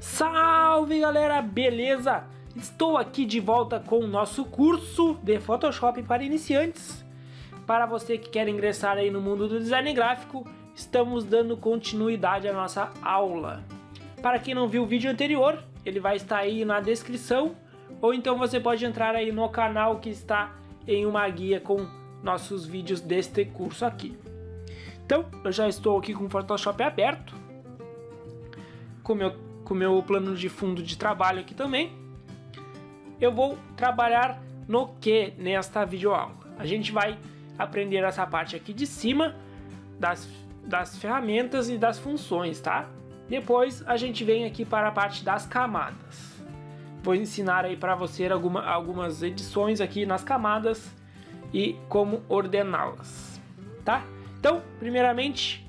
Salve galera, beleza? Estou aqui de volta com o nosso curso de Photoshop para iniciantes. Para você que quer ingressar aí no mundo do design gráfico, estamos dando continuidade à nossa aula. Para quem não viu o vídeo anterior, ele vai estar aí na descrição, ou então você pode entrar aí no canal que está em uma guia com nossos vídeos deste curso aqui. Então, eu já estou aqui com o Photoshop aberto, com o meu plano de fundo de trabalho aqui também. Eu vou trabalhar no que nesta videoaula? A gente vai aprender essa parte aqui de cima das ferramentas e das funções, tá? Depois a gente vem aqui para a parte das camadas. Vou ensinar aí para você algumas edições aqui nas camadas e como ordená-las, tá? Então, primeiramente,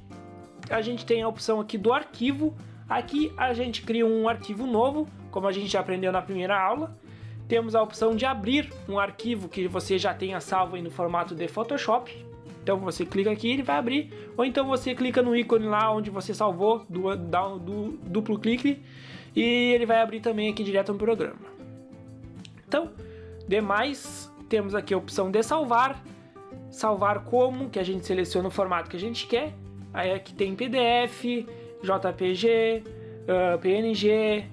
a gente tem a opção aqui do arquivo. Aqui a gente cria um arquivo novo, como a gente já aprendeu na primeira aula. Temos a opção de abrir um arquivo que você já tenha salvo aí no formato de Photoshop. Então você clica aqui, ele vai abrir. Ou então você clica no ícone lá onde você salvou, dá um duplo clique, e ele vai abrir também aqui direto no programa. Então, demais, temos aqui a opção de salvar. Salvar como, que a gente seleciona o formato que a gente quer. Aí aqui tem PDF, JPG, PNG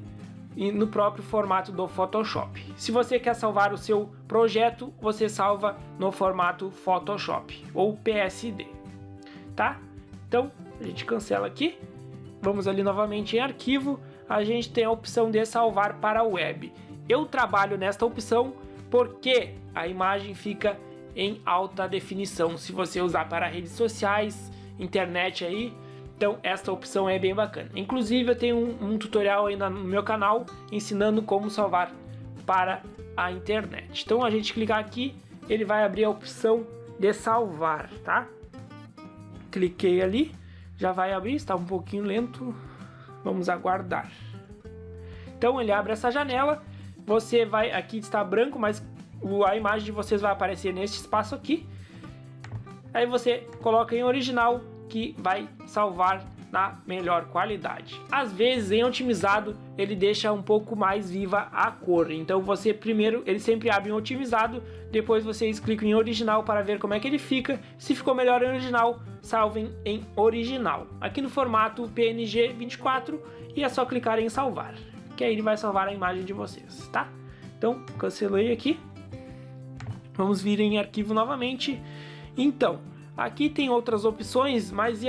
e no próprio formato do Photoshop. Se você quer salvar o seu projeto, você salva no formato Photoshop ou PSD, tá? Então a gente cancela aqui, vamos ali novamente em arquivo, a gente tem a opção de salvar para a web. Eu trabalho nesta opção porque a imagem fica em alta definição. Se você usar para redes sociais, internet aí, então esta opção é bem bacana. Inclusive eu tenho um tutorial aí no meu canal ensinando como salvar para a internet. Então a gente clicar aqui, ele vai abrir a opção de salvar, tá? Cliquei ali, já vai abrir, está um pouquinho lento, vamos aguardar. Então ele abre essa janela, você vai, aqui está branco, mas a imagem de vocês vai aparecer neste espaço aqui. Aí você coloca em original, que vai salvar na melhor qualidade. Às vezes em otimizado ele deixa um pouco mais viva a cor, então você primeiro, ele sempre abre em otimizado, depois vocês clicam em original para ver como é que ele fica. Se ficou melhor em original, salvem em original, aqui no formato PNG 24, e é só clicar em salvar, que aí ele vai salvar a imagem de vocês, tá? Então cancelei aqui, vamos vir em arquivo novamente. Então aqui tem outras opções, mas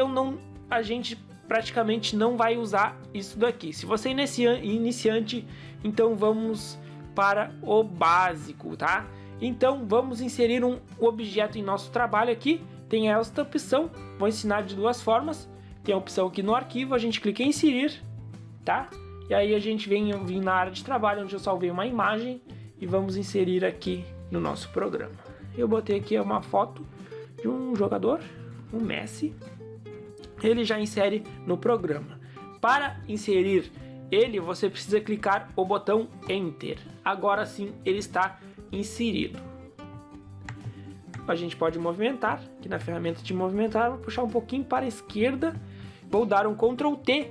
a gente praticamente não vai usar isso daqui. Se você é iniciante, então vamos para o básico, tá? Então vamos inserir um objeto em nosso trabalho aqui. Tem esta opção, vou ensinar de duas formas. Tem a opção aqui no arquivo, a gente clica em inserir, tá? E aí a gente vem na área de trabalho, onde eu salvei uma imagem, e vamos inserir aqui no nosso programa. Eu botei aqui uma foto de um jogador, um Messi. Ele já insere no programa. Para inserir ele, você precisa clicar o botão Enter. Agora sim ele está inserido. A gente pode movimentar, aqui na ferramenta de movimentar, vou puxar um pouquinho para a esquerda, vou dar um Ctrl T,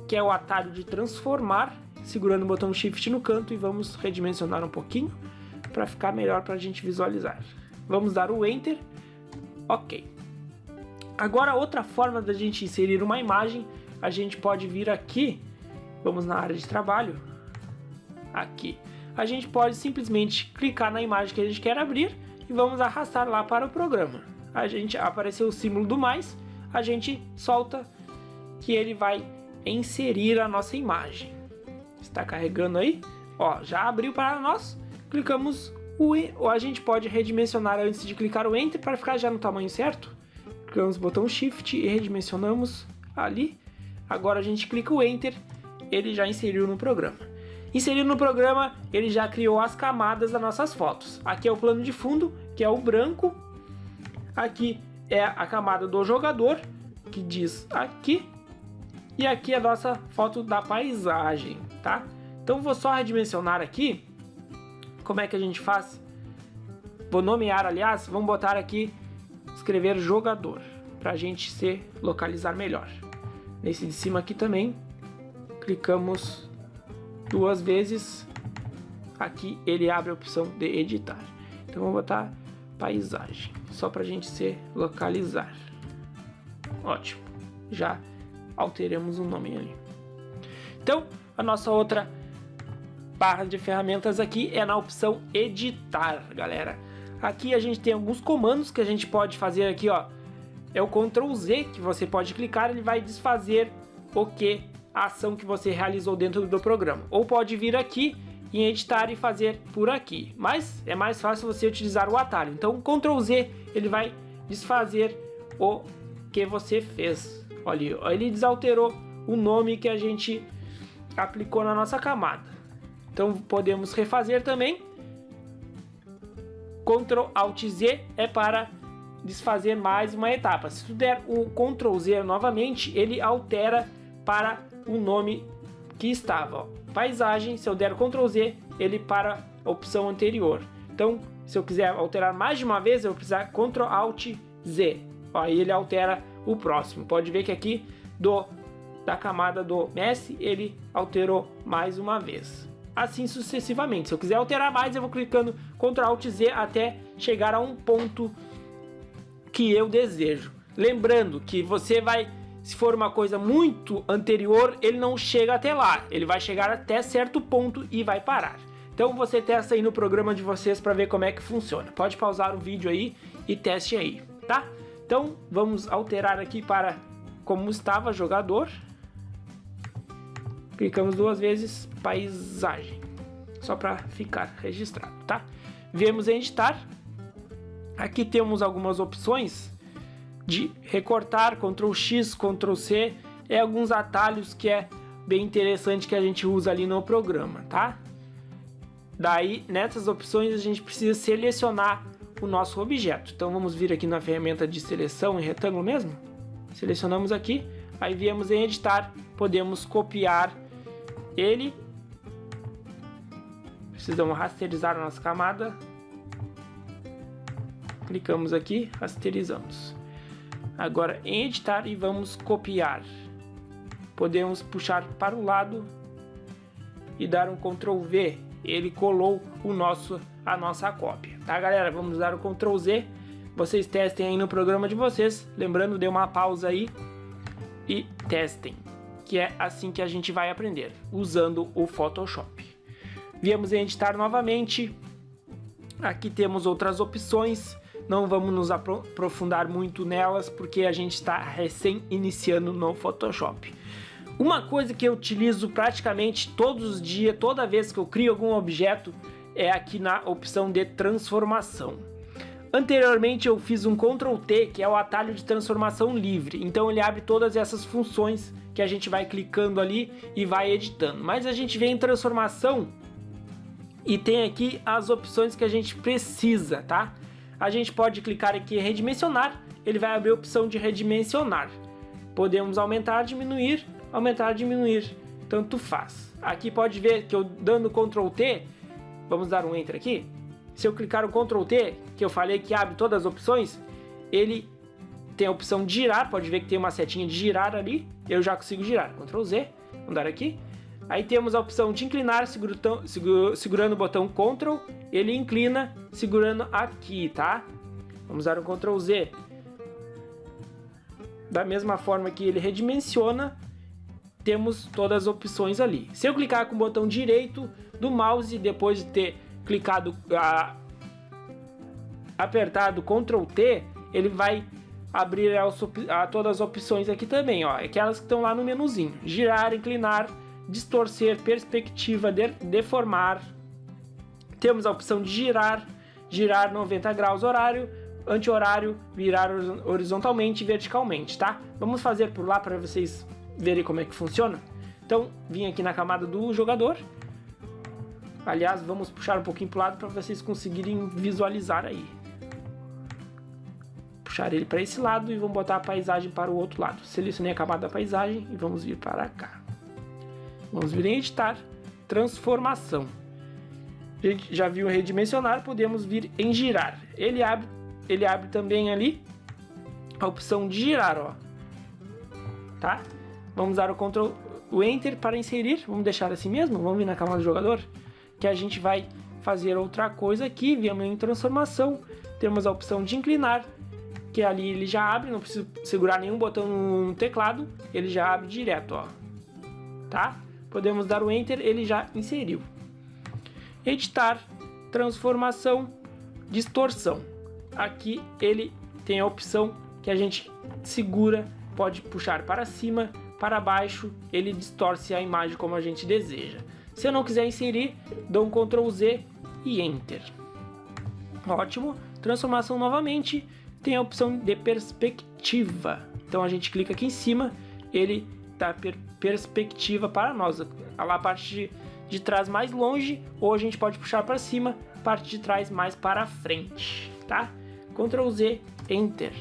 que é o atalho de transformar, segurando o botão Shift no canto, e vamos redimensionar um pouquinho para ficar melhor para a gente visualizar. Vamos dar o Enter. Ok. Agora outra forma da gente inserir uma imagem, a gente pode vir aqui, vamos na área de trabalho, aqui. A gente pode simplesmente clicar na imagem que a gente quer abrir e vamos arrastar lá para o programa. A gente apareceu o símbolo do mais, a gente solta que ele vai inserir a nossa imagem. Está carregando aí, ó, já abriu para nós, clicamos ou a gente pode redimensionar antes de clicar o Enter para ficar já no tamanho certo. Clicamos o botão Shift e redimensionamos ali. Agora a gente clica o Enter, ele já inseriu no programa. Inserido no programa, ele já criou as camadas das nossas fotos. Aqui é o plano de fundo, que é o branco. Aqui é a camada do jogador, que diz aqui. E aqui é a nossa foto da paisagem, tá? Então vou só redimensionar aqui. Como é que a gente faz? Vou nomear, aliás, vamos botar aqui, escrever jogador, para a gente se localizar melhor. Nesse de cima aqui também, clicamos duas vezes, aqui ele abre a opção de editar. Então vou botar paisagem, só para a gente se localizar. Ótimo, já alteramos o nome ali. Então a nossa outra barra de ferramentas aqui é na opção editar, galera. Aqui a gente tem alguns comandos que a gente pode fazer aqui, ó. É o Ctrl Z que você pode clicar, ele vai desfazer a ação que você realizou dentro do programa. Ou pode vir aqui em editar e fazer por aqui. Mas é mais fácil você utilizar o atalho. Então Ctrl Z ele vai desfazer o que você fez. Olha, ele desalterou o nome que a gente aplicou na nossa camada. Então podemos refazer também. Ctrl Alt Z é para desfazer mais uma etapa. Se tu der o Ctrl Z novamente, ele altera para o nome que estava. Ó. Paisagem, se eu der Ctrl Z, ele para a opção anterior. Então, se eu quiser alterar mais de uma vez, eu vou precisar Ctrl Alt Z. Ó, aí ele altera o próximo. Pode ver que aqui da camada do Messi, ele alterou mais uma vez. Assim sucessivamente. Se eu quiser alterar mais, eu vou clicando Ctrl Alt Z até chegar a um ponto que eu desejo. Lembrando que você vai, se for uma coisa muito anterior, ele não chega até lá. Ele vai chegar até certo ponto e vai parar. Então você testa aí no programa de vocês para ver como é que funciona. Pode pausar o vídeo aí e teste aí, tá? Então vamos alterar aqui para como estava jogador. Clicamos duas vezes, paisagem, só para ficar registrado, tá? Viemos em editar. Aqui temos algumas opções de recortar, Ctrl X, Ctrl C, alguns atalhos que é bem interessante que a gente usa ali no programa, tá? Daí, nessas opções, a gente precisa selecionar o nosso objeto. Então vamos vir aqui na ferramenta de seleção em retângulo mesmo. Selecionamos aqui, aí viemos em editar, podemos copiar ele. Precisamos rasterizar a nossa camada. Clicamos aqui, rasterizamos. Agora em editar e vamos copiar. Podemos puxar para o lado e dar um Ctrl V. Ele colou a nossa cópia, tá, galera? Vamos dar o Ctrl Z. Vocês testem aí no programa de vocês. Lembrando, dê uma pausa aí e testem, que é assim que a gente vai aprender, usando o Photoshop. Viemos em editar novamente. Aqui temos outras opções. Não vamos nos aprofundar muito nelas, porque a gente está recém iniciando no Photoshop. Uma coisa que eu utilizo praticamente todos os dias, toda vez que eu crio algum objeto, é aqui na opção de transformação. Anteriormente eu fiz um Ctrl T, que é o atalho de transformação livre. Então ele abre todas essas funções que a gente vai clicando ali e vai editando. Mas a gente vem em transformação e tem aqui as opções que a gente precisa, tá? A gente pode clicar aqui em redimensionar, ele vai abrir a opção de redimensionar. Podemos aumentar, diminuir, tanto faz. Aqui pode ver que eu dando Ctrl T, vamos dar um Enter aqui. Se eu clicar no Ctrl T, que eu falei que abre todas as opções, ele tem a opção de girar, pode ver que tem uma setinha de girar ali, eu já consigo girar. Ctrl Z, vamos dar aqui. Aí temos a opção de inclinar, segurando o botão Ctrl, ele inclina segurando aqui, tá? Vamos dar um Ctrl Z. Da mesma forma que ele redimensiona, temos todas as opções ali. Se eu clicar com o botão direito do mouse, depois de ter clicado, apertado Ctrl T, ele vai abrir todas as opções aqui também, ó, aquelas que estão lá no menuzinho. Girar, inclinar, distorcer, perspectiva, deformar. Temos a opção de girar 90 graus horário, anti-horário, virar horizontalmente e verticalmente, tá? Vamos fazer por lá para vocês verem como é que funciona. Então, vim aqui na camada do jogador. Aliás, vamos puxar um pouquinho para o lado para vocês conseguirem visualizar aí. Puxar ele para esse lado e vamos botar a paisagem para o outro lado. Selecionei a camada da paisagem e vamos vir para cá. Vamos vir em editar, transformação. A gente já viu redimensionar, podemos vir em girar. Ele abre também ali a opção de girar, ó. Tá? Vamos dar o Ctrl o Enter para inserir, vamos deixar assim mesmo, vamos vir na camada do jogador, que a gente vai fazer outra coisa aqui, viemos em transformação, temos a opção de inclinar, que ali ele já abre, não preciso segurar nenhum botão no teclado, ele já abre direto, ó, tá? Podemos dar o Enter, ele já inseriu. Editar, transformação, distorção. Aqui ele tem a opção que a gente segura, pode puxar para cima, para baixo, ele distorce a imagem como a gente deseja. Se eu não quiser inserir, dou um Ctrl Z e Enter. Ótimo. Transformação novamente, tem a opção de perspectiva. Então a gente clica aqui em cima, ele dá perspectiva para nós. Lá a parte de trás mais longe, ou a gente pode puxar para cima, parte de trás mais para frente, tá? Ctrl Z, Enter.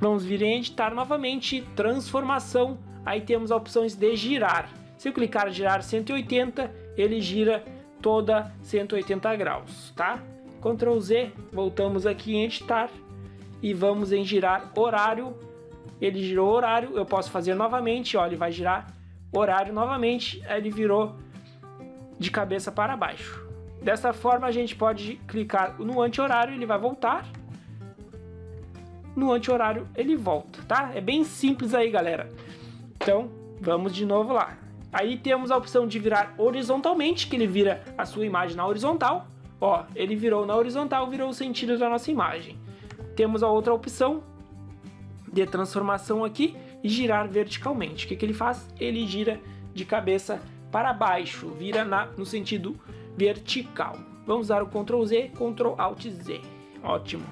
Vamos vir em editar novamente, transformação, aí temos opções de girar. Se eu clicar em girar 180, ele gira toda 180 graus, tá? Ctrl Z, voltamos aqui em editar e vamos em girar horário. Ele girou horário, eu posso fazer novamente, ó, ele vai girar horário novamente, aí ele virou de cabeça para baixo. Dessa forma a gente pode clicar no anti-horário, ele vai voltar. No anti-horário ele volta, tá? É bem simples aí, galera. Então, vamos de novo lá. Aí temos a opção de virar horizontalmente, que ele vira a sua imagem na horizontal. Ó, ele virou na horizontal, virou o sentido da nossa imagem. Temos a outra opção de transformação aqui e girar verticalmente. O que ele faz? Ele gira de cabeça para baixo, vira no sentido vertical. Vamos usar o Ctrl Z, Ctrl Alt Z. Ótimo.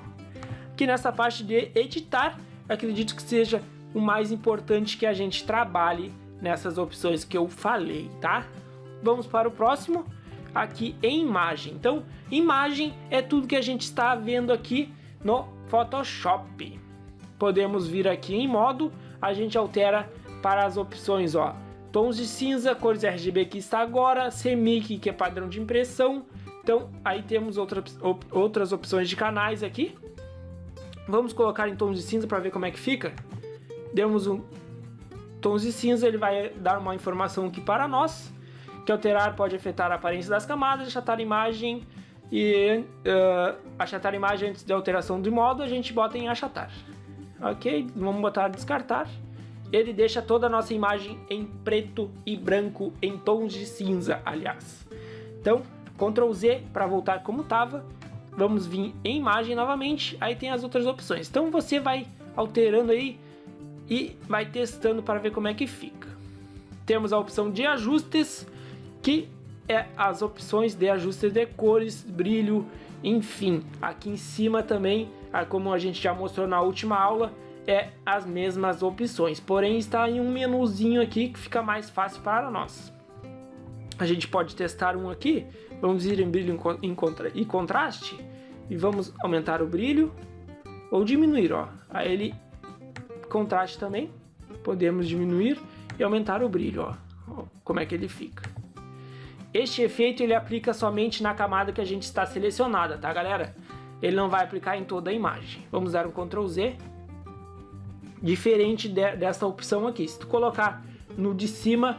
Aqui nessa parte de editar, acredito que seja o mais importante que a gente trabalhe nessas opções que eu falei, tá? Vamos para o próximo, aqui em imagem. Então, imagem é tudo que a gente está vendo aqui no Photoshop. Podemos vir aqui em modo, a gente altera para as opções, ó, tons de cinza, cores RGB que está agora, CMYK que é padrão de impressão. Então, aí temos outras opções de canais aqui. Vamos colocar em tons de cinza para ver como é que fica. Demos um tons de cinza, ele vai dar uma informação aqui para nós, que alterar pode afetar a aparência das camadas, achatar a imagem e achatar a imagem antes da alteração de modo, a gente bota em achatar. Ok, vamos botar descartar. Ele deixa toda a nossa imagem em preto e branco, em tons de cinza, aliás. Então, Ctrl Z para voltar como estava. Vamos vir em imagem novamente, aí tem as outras opções. Então você vai alterando aí e vai testando para ver como é que fica. Temos a opção de ajustes, que é as opções de ajustes de cores, brilho, enfim. Aqui em cima também, como a gente já mostrou na última aula, é as mesmas opções. Porém está em um menuzinho aqui que fica mais fácil para nós. A gente pode testar um aqui. Vamos ir em brilho e contraste e vamos aumentar o brilho ou diminuir, ó. Aí ele contraste também, podemos diminuir e aumentar o brilho, ó. Como é que ele fica. Este efeito ele aplica somente na camada que a gente está selecionada, tá, galera? Ele não vai aplicar em toda a imagem. Vamos dar um Ctrl Z. Diferente dessa opção aqui. Se tu colocar no de cima,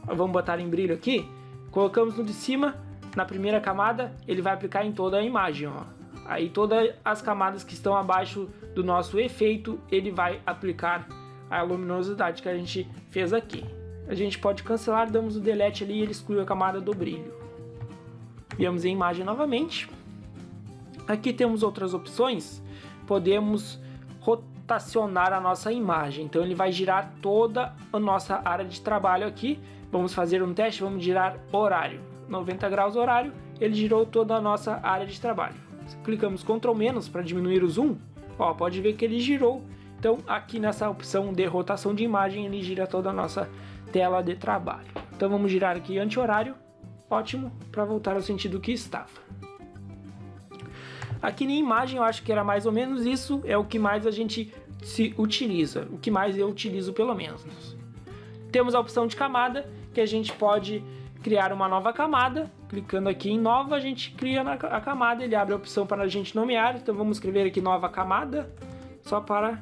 vamos botar em brilho aqui. Colocamos no de cima, na primeira camada, ele vai aplicar em toda a imagem, ó. Aí todas as camadas que estão abaixo do nosso efeito, ele vai aplicar a luminosidade que a gente fez aqui. A gente pode cancelar, damos o delete ali e ele exclui a camada do brilho. Viemos em imagem novamente. Aqui temos outras opções. Podemos rotacionar a nossa imagem. Então ele vai girar toda a nossa área de trabalho aqui. Vamos fazer um teste, vamos girar horário. 90 graus horário, ele girou toda a nossa área de trabalho. Clicamos Ctrl- para diminuir o zoom. Ó, pode ver que ele girou. Então aqui nessa opção de rotação de imagem, ele gira toda a nossa tela de trabalho. Então vamos girar aqui anti-horário. Ótimo, para voltar ao sentido que estava. Aqui na imagem eu acho que era mais ou menos isso. É o que mais a gente se utiliza. O que mais eu utilizo pelo menos. Temos a opção de camada, que a gente pode criar uma nova camada. Clicando aqui em nova, a gente cria a camada. Ele abre a opção para a gente nomear. Então vamos escrever aqui nova camada, só para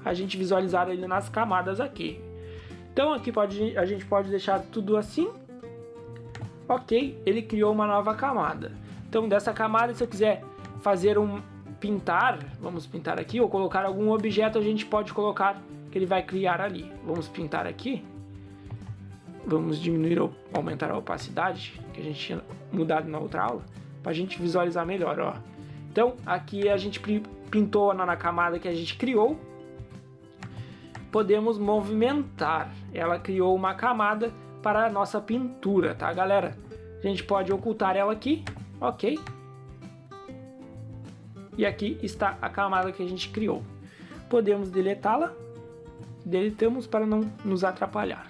a gente visualizar ele nas camadas aqui. Então aqui a gente pode deixar tudo assim. Ok, ele criou uma nova camada. Então dessa camada, se eu quiser fazer pintar, vamos pintar aqui, ou colocar algum objeto, a gente pode colocar que ele vai criar ali. Vamos pintar aqui. Vamos diminuir ou aumentar a opacidade, que a gente tinha mudado na outra aula, para a gente visualizar melhor, ó. Então aqui a gente pintou na camada que a gente criou. Podemos movimentar. Ela criou uma camada para a nossa pintura, tá, galera? A gente pode ocultar ela aqui, ok? E aqui está a camada que a gente criou. Podemos deletá-la. Deletamos para não nos atrapalhar.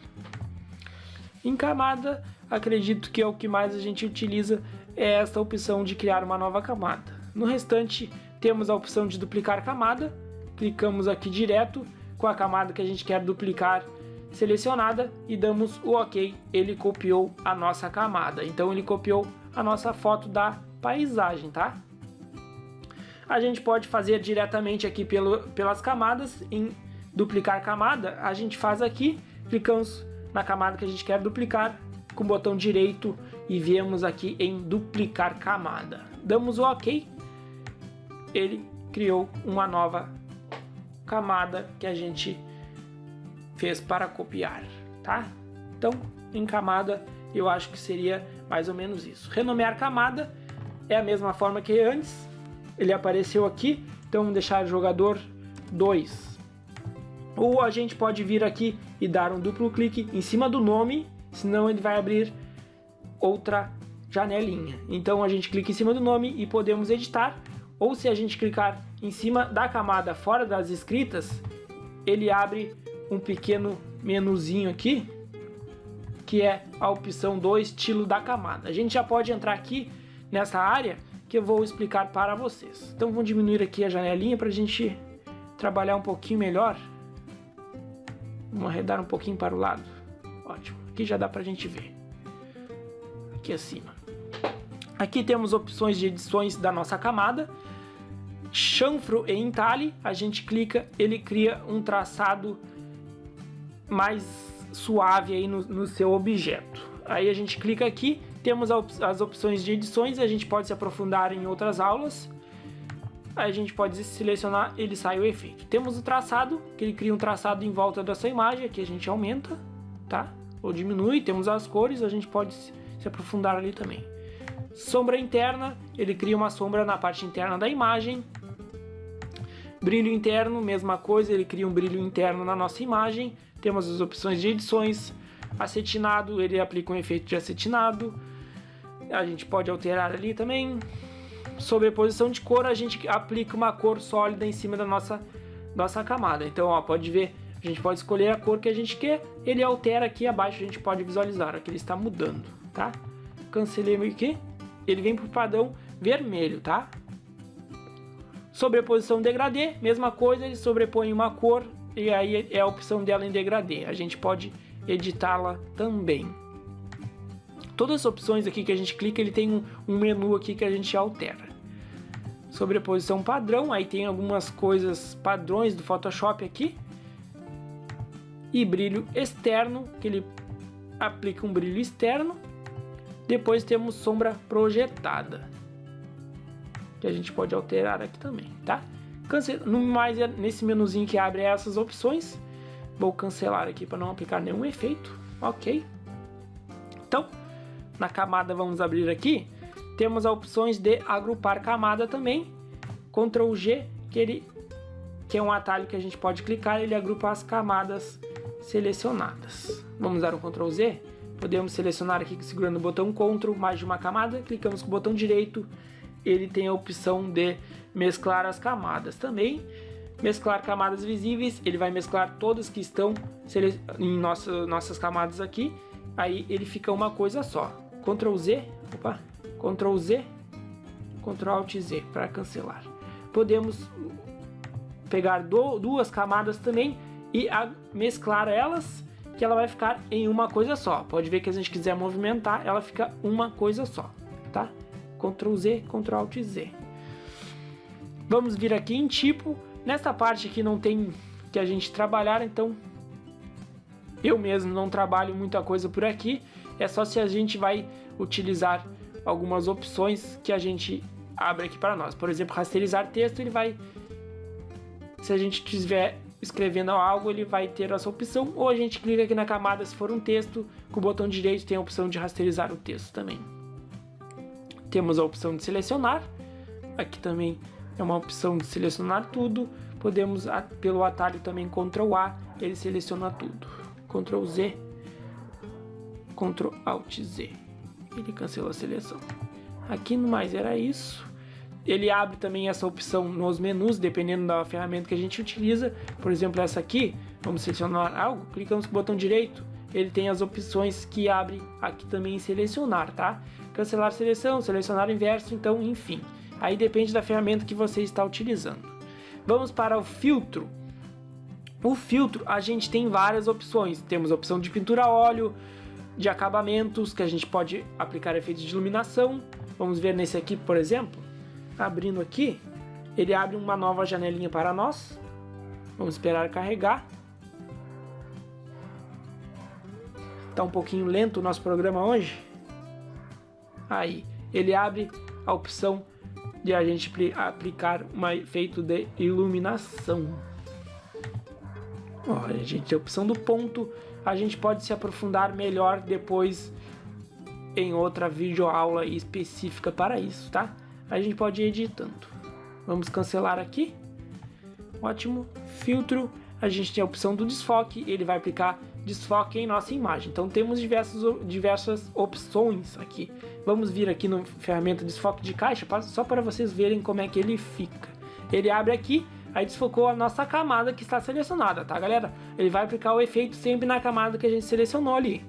Em camada, acredito que é o que mais a gente utiliza é esta opção de criar uma nova camada. No restante, temos a opção de duplicar camada. Clicamos aqui direto com a camada que a gente quer duplicar selecionada e damos o OK. Ele copiou a nossa camada. Então ele copiou a nossa foto da paisagem, tá? A gente pode fazer diretamente aqui pelas camadas. Em duplicar camada, a gente faz aqui, clicamos na camada que a gente quer duplicar com o botão direito e viemos aqui em duplicar camada. Damos o OK. Ele criou uma nova camada que a gente fez para copiar, tá? Então, em camada, eu acho que seria mais ou menos isso. Renomear camada é a mesma forma que antes. Ele apareceu aqui, então vamos deixar jogador 2. Ou a gente pode vir aqui e dar um duplo clique em cima do nome, senão ele vai abrir outra janelinha. Então a gente clica em cima do nome e podemos editar. Ou se a gente clicar em cima da camada fora das escritas, ele abre um pequeno menuzinho aqui, que é a opção do estilo da camada. A gente já pode entrar aqui nessa área que eu vou explicar para vocês. Então vamos diminuir aqui a janelinha para a gente trabalhar um pouquinho melhor. Vamos arredar um pouquinho para o lado. Ótimo, aqui já dá para a gente ver. Aqui acima. Aqui temos opções de edições da nossa camada. Chanfro e entalhe, a gente clica, ele cria um traçado mais suave aí no seu objeto. Aí a gente clica aqui, temos as opções de edições, a gente pode se aprofundar em outras aulas. Aí a gente pode selecionar, ele sai o efeito. Temos o traçado, que ele cria um traçado em volta dessa imagem, aqui a gente aumenta, tá? Ou diminui, temos as cores, a gente pode se aprofundar ali também. Sombra interna, ele cria uma sombra na parte interna da imagem. Brilho interno, mesma coisa, ele cria um brilho interno na nossa imagem. Temos as opções de edições. Acetinado, ele aplica um efeito de acetinado. A gente pode alterar ali também. Sobreposição de cor, a gente aplica uma cor sólida em cima da nossa camada. Então, ó, pode ver, a gente pode escolher a cor que a gente quer. Ele altera aqui abaixo, a gente pode visualizar, aqui ele está mudando, tá? Cancelei aqui, ele vem para o padrão vermelho, tá? Sobreposição degradê, mesma coisa, ele sobrepõe uma cor e aí é a opção dela em degradê. A gente pode editá-la também. Todas as opções aqui que a gente clica, ele tem um menu aqui que a gente altera. Sobreposição padrão, aí tem algumas coisas padrões do Photoshop aqui. E brilho externo, que ele aplica um brilho externo. Depois temos sombra projetada, que a gente pode alterar aqui também, tá? Mais nesse menuzinho que abre essas opções. Vou cancelar aqui para não aplicar nenhum efeito. Ok. Então, na camada vamos abrir aqui. Temos as opções de agrupar camada também. Ctrl G, que é um atalho que a gente pode clicar. Ele agrupa as camadas selecionadas. Vamos dar um Ctrl Z. Podemos selecionar aqui segurando o botão Ctrl, mais de uma camada. Clicamos com o botão direito. Ele tem a opção de mesclar as camadas também. Mesclar camadas visíveis, ele vai mesclar todas que estão em nossas camadas aqui. Aí ele fica uma coisa só. Ctrl Z, Ctrl Z, Ctrl Alt Z para cancelar. Podemos pegar duas camadas também e mesclar elas, que ela vai ficar em uma coisa só. Pode ver que se a gente quiser movimentar, ela fica uma coisa só, tá? Ctrl Z, Ctrl Alt Z. Vamos vir aqui em tipo. Nessa parte aqui não tem que a gente trabalhar, então Eu mesmo não trabalho muita coisa por aqui, é só se a gente vai utilizar algumas opções que a gente abre aqui para nós. Por exemplo, rasterizar texto, ele vai, se a gente estiver escrevendo algo, ele vai ter essa opção, ou a gente clica aqui na camada se for um texto, com o botão direito tem a opção de rasterizar o texto também. Temos a opção de selecionar, aqui também é uma opção de selecionar tudo, podemos pelo atalho também Ctrl A, ele seleciona tudo, Ctrl Z, Ctrl Alt Z, ele cancela a seleção. Aqui no mais era isso. Ele abre também essa opção nos menus, dependendo da ferramenta que a gente utiliza. Por exemplo, essa aqui, vamos selecionar algo, clicamos com o botão direito, ele tem as opções que abre aqui também em selecionar, tá? Cancelar seleção, selecionar inverso, então, enfim. Aí depende da ferramenta que você está utilizando. Vamos para o filtro. O filtro, a gente tem várias opções. Temos a opção de pintura a óleo, de acabamentos, que a gente pode aplicar efeitos de iluminação. Vamos ver nesse aqui, por exemplo. Abrindo aqui, ele abre uma nova janelinha para nós. Vamos esperar carregar. Está um pouquinho lento o nosso programa hoje. Aí, ele abre a opção de a gente aplicar um efeito de iluminação. Olha, a gente tem a opção do ponto. A gente pode se aprofundar melhor depois em outra videoaula específica para isso, tá? A gente pode ir editando. Vamos cancelar aqui. Ótimo. Filtro. A gente tem a opção do desfoque. Ele vai aplicar desfoque em nossa imagem. Então temos diversas opções aqui. Vamos vir aqui no ferramenta desfoque de caixa, só para vocês verem como é que ele fica. Ele abre aqui, aí desfocou a nossa camada que está selecionada, tá, galera? Ele vai aplicar o efeito sempre na camada que a gente selecionou ali.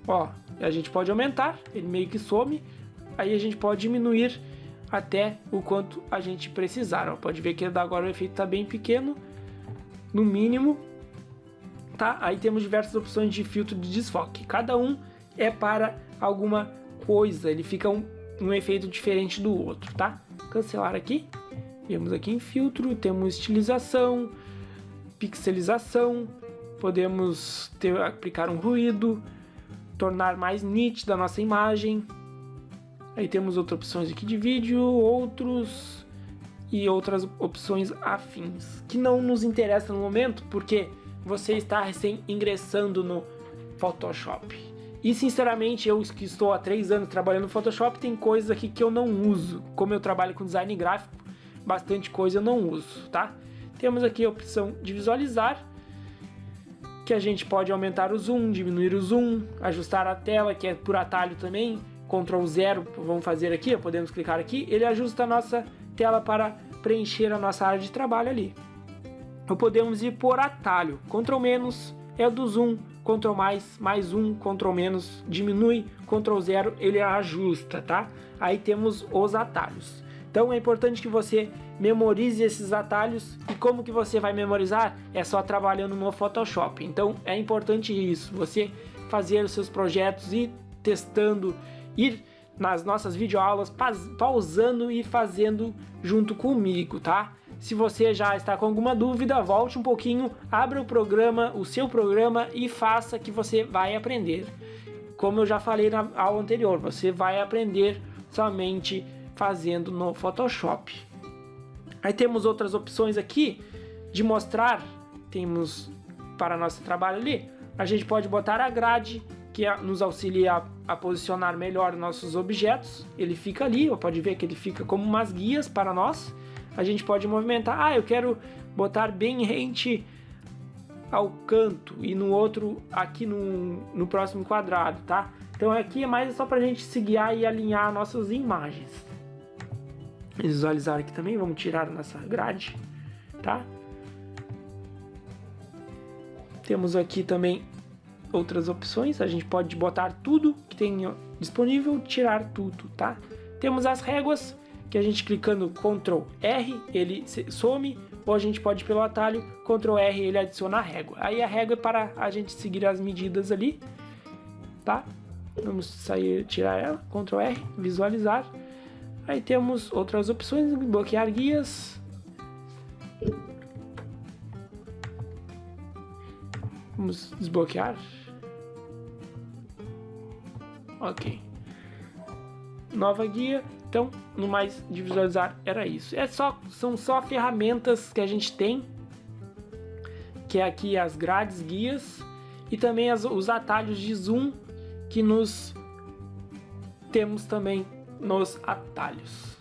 Ó, a gente pode aumentar, ele meio que some. Aí a gente pode diminuir até o quanto a gente precisar. Ó, pode ver que agora o efeito está bem pequeno, no mínimo. Tá? Aí temos diversas opções de filtro de desfoque. Cada um é para alguma coisa. Ele fica um efeito diferente do outro, tá? Cancelar aqui. Vemos aqui em filtro. Temos estilização, pixelização. Podemos aplicar um ruído, tornar mais nítida a nossa imagem. Aí temos outras opções aqui de vídeo, outros e outras opções afins, que não nos interessam no momento, porque você está recém ingressando no Photoshop. E sinceramente, eu que estou há 3 anos trabalhando no Photoshop, tem coisas aqui que eu não uso. Como eu trabalho com design gráfico, bastante coisa eu não uso, tá? Temos aqui a opção de visualizar, que a gente pode aumentar o zoom, diminuir o zoom, ajustar a tela, que é por atalho também. Ctrl 0, vamos fazer aqui, podemos clicar aqui, ele ajusta a nossa tela para preencher a nossa área de trabalho ali. Ou podemos ir por atalho, Ctrl menos é o do zoom, Ctrl mais um, Ctrl menos diminui, Ctrl 0 ele ajusta, tá? Aí temos os atalhos. Então é importante que você memorize esses atalhos. E como que você vai memorizar? É só trabalhando no Photoshop. Então é importante isso, você fazer os seus projetos e testando, ir nas nossas videoaulas, pausando e fazendo junto comigo, tá? Se você já está com alguma dúvida, volte um pouquinho, abra o programa, o seu programa e faça, que você vai aprender. Como eu já falei na aula anterior, você vai aprender somente fazendo no Photoshop. Aí temos outras opções aqui de mostrar, temos para nosso trabalho ali, a gente pode botar a grade, que nos auxilia a posicionar melhor nossos objetos. Ele fica ali, pode ver que ele fica como umas guias para nós. A gente pode movimentar, eu quero botar bem rente ao canto e no outro aqui no próximo quadrado, tá? Então aqui é mais só para a gente se guiar e alinhar nossas imagens. Visualizar aqui também, vamos tirar nossa grade, tá? Temos aqui também outras opções, a gente pode botar tudo que tem disponível, tirar tudo, tá? Temos as réguas, que a gente clicando Ctrl R, ele some, ou a gente pode pelo atalho, Ctrl R, ele adiciona a régua. Aí a régua é para a gente seguir as medidas ali, tá? Vamos sair, tirar ela, Ctrl R, visualizar. Aí temos outras opções, bloquear guias. Vamos desbloquear. Ok. Nova guia. Então, no mais de visualizar era isso. São só ferramentas que a gente tem, que é aqui as grades guias e também os atalhos de zoom que temos também nos atalhos.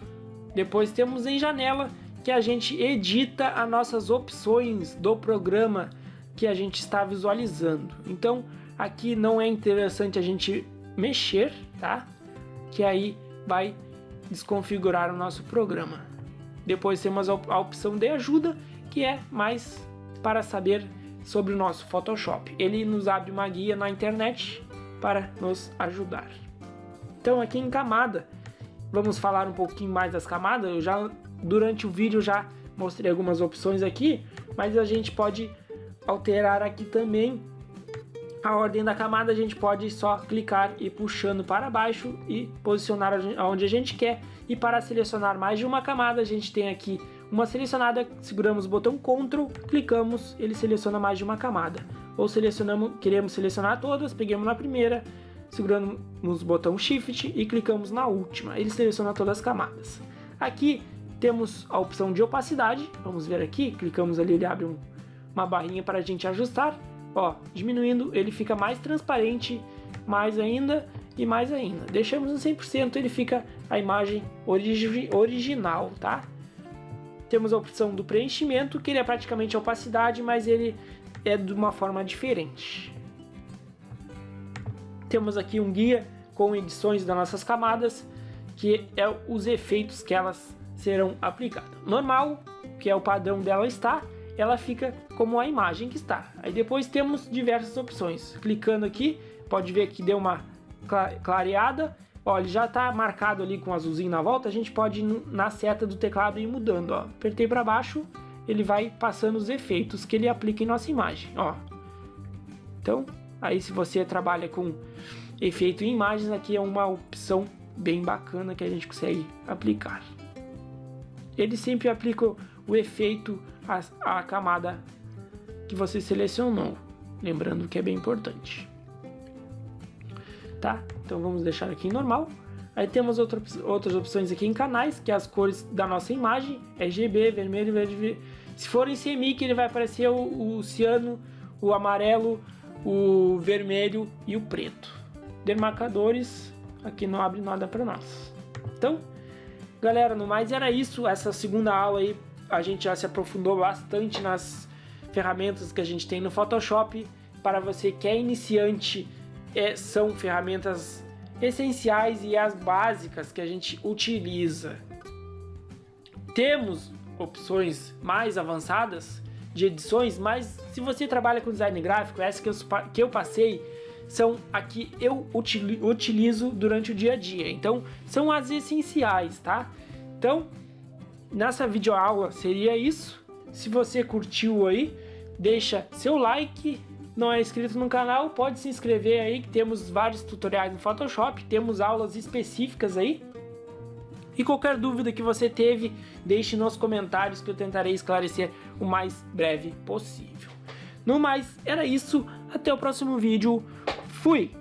Depois temos em janela, que a gente edita as nossas opções do programa que a gente está visualizando. Então aqui não é interessante a gente mexer, tá? Que aí vai desconfigurar o nosso programa. Depois temos a opção de ajuda, que é mais para saber sobre o nosso Photoshop. Ele nos abre uma guia na internet para nos ajudar. Então aqui em camada, vamos falar um pouquinho mais das camadas. Eu já durante o vídeo já mostrei algumas opções aqui, mas a gente pode alterar aqui também a ordem da camada. A gente pode só clicar e puxando para baixo e posicionar onde a gente quer. E para selecionar mais de uma camada, a gente tem aqui uma selecionada, seguramos o botão Ctrl, clicamos, ele seleciona mais de uma camada. Ou queremos selecionar todas, pegamos na primeira, segurando no botão Shift e clicamos na última, ele seleciona todas as camadas. Aqui temos a opção de opacidade, vamos ver aqui, clicamos ali, ele abre uma barrinha para a gente ajustar. Ó, diminuindo, ele fica mais transparente, mais ainda e mais ainda. Deixamos no 100%, ele fica a imagem original, tá? Temos a opção do preenchimento, que ele é praticamente a opacidade, mas ele é de uma forma diferente. Temos aqui um guia com edições das nossas camadas, que é os efeitos que elas serão aplicadas. Normal, que é o padrão dela está, ela fica como a imagem que está. Aí depois temos diversas opções. Clicando aqui, pode ver que deu uma clareada. Ó, ele já está marcado ali com azulzinho na volta. A gente pode ir na seta do teclado e ir mudando. Ó. Apertei para baixo, ele vai passando os efeitos que ele aplica em nossa imagem. Ó. Então, aí se você trabalha com efeito em imagens, aqui é uma opção bem bacana que a gente consegue aplicar. Ele sempre aplica o efeito à camada que você selecionou, lembrando que é bem importante, tá? Então vamos deixar aqui em normal. Aí temos outras opções aqui em canais, que é as cores da nossa imagem, RGB, vermelho, verde. Se for em CMYK, ele vai aparecer o ciano, o amarelo, o vermelho e o preto. Demarcadores, aqui não abre nada para nós. Então, galera, no mais era isso. Essa segunda aula aí a gente já se aprofundou bastante nas ferramentas que a gente tem no Photoshop. Para você que é iniciante, são ferramentas essenciais e as básicas que a gente utiliza. Temos opções mais avançadas de edições, mas se você trabalha com design gráfico, essa que eu passei são aqui eu utilizo durante o dia a dia. Então são as essenciais, tá? Então nessa videoaula seria isso. Se você curtiu aí, deixa seu like. Não é inscrito no canal, pode se inscrever aí, que temos vários tutoriais no Photoshop, temos aulas específicas aí. E qualquer dúvida que você teve, deixe nos comentários que eu tentarei esclarecer o mais breve possível. No mais, era isso. Até o próximo vídeo. Fui!